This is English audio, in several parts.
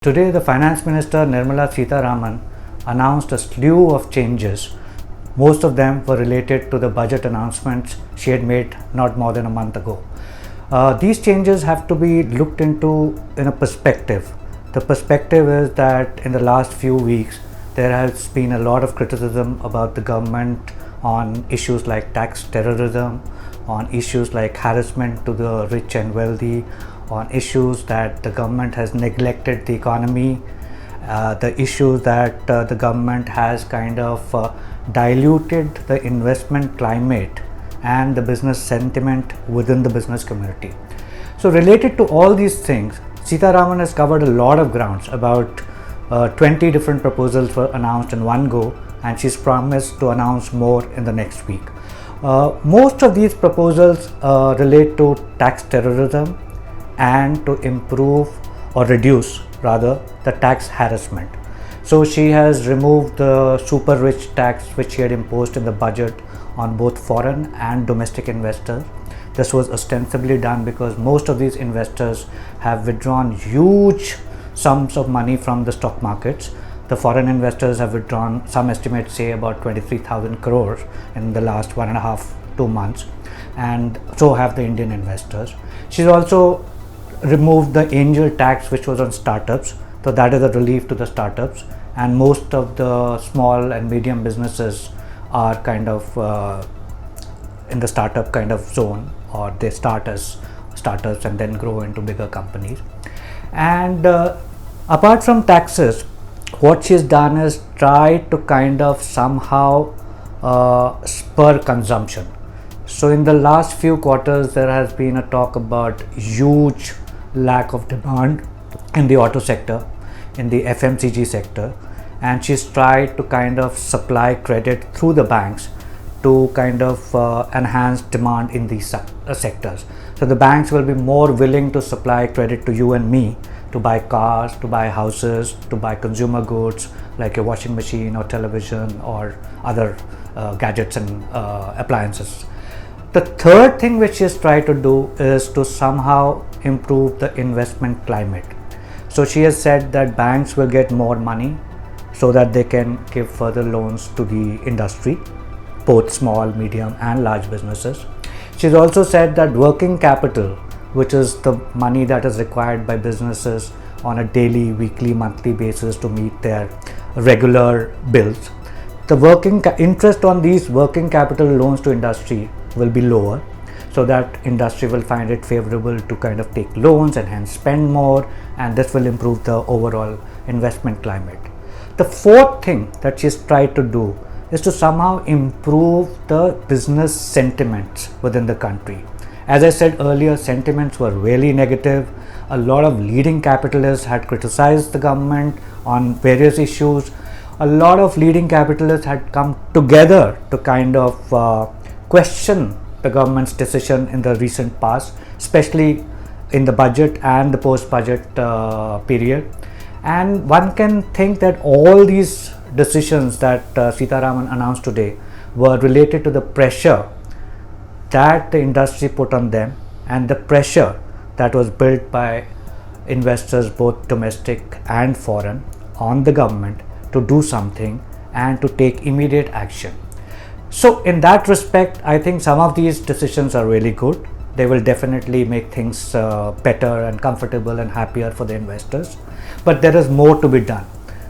Today, the Finance Minister Nirmala Sitharaman announced a slew of changes. Most of them were related to the budget announcements she had made not more than a month ago. These changes have to be looked into in a perspective. The perspective is that in the last few weeks, there has been a lot of criticism about the government on issues like tax terrorism, on issues like harassment to the rich and wealthy, on issues that the government has neglected the economy, the issues that the government has kind of diluted the investment climate and the business sentiment within the business community. So related to all these things, Sitharaman has covered a lot of grounds. About 20 different proposals were announced in one go, and she's promised to announce more in the next week. Most of these proposals relate to tax terrorism and to improve or reduce rather the tax harassment. So she has removed the super rich tax which she had imposed in the budget on both foreign and domestic investors. This was ostensibly done because most of these investors have withdrawn huge sums of money from the stock markets. The foreign investors have withdrawn, some estimates say, about 23,000 crores in the last 1.5-2 months, and so have the Indian investors. She's also removed the angel tax which was on startups, so that is a relief to the startups, and most of the small and medium businesses are kind of in the startup kind of zone, or they start as startups and then grow into bigger companies. And apart from taxes, what she's done is try to kind of somehow spur consumption. So in the last few quarters there has been a talk about huge lack of demand in the auto sector, in the FMCG sector, and she's tried to kind of supply credit through the banks to kind of enhance demand in these sectors. So the banks will be more willing to supply credit to you and me to buy cars, to buy houses, to buy consumer goods like a washing machine or television or other gadgets and appliances. The third thing which she has tried to do is to somehow improve the investment climate. So she has said that banks will get more money so that they can give further loans to the industry, both small, medium and large businesses. She's also said that working capital, which is the money that is required by businesses on a daily, weekly, monthly basis to meet their regular bills, the interest on these working capital loans to industry will be lower, so that industry will find it favorable to kind of take loans and hence spend more, and this will improve the overall investment climate. The fourth thing that she's tried to do is to somehow improve the business sentiments within the country. As I said earlier, sentiments were really negative. A lot of leading capitalists had criticized the government on various issues. A lot of leading capitalists had come together to kind of question the government's decision in the recent past, especially in the budget and the post-budget period. And one can think that all these decisions that Sitharaman announced today were related to the pressure that the industry put on them and the pressure that was built by investors, both domestic and foreign, on the government to do something and to take immediate action. So in that respect, I think some of these decisions are really good. They will definitely make things better and comfortable and happier for the investors. But there is more to be done.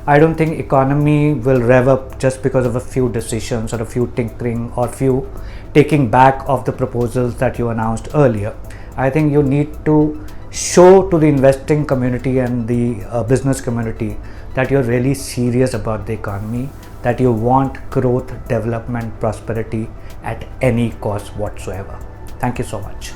I don't think economy will rev up just because of a few decisions or a few tinkering or few taking back of the proposals that you announced earlier. I think you need to show to the investing community and the business community that you're really serious about the economy, that you want growth, development, prosperity at any cost whatsoever. Thank you so much.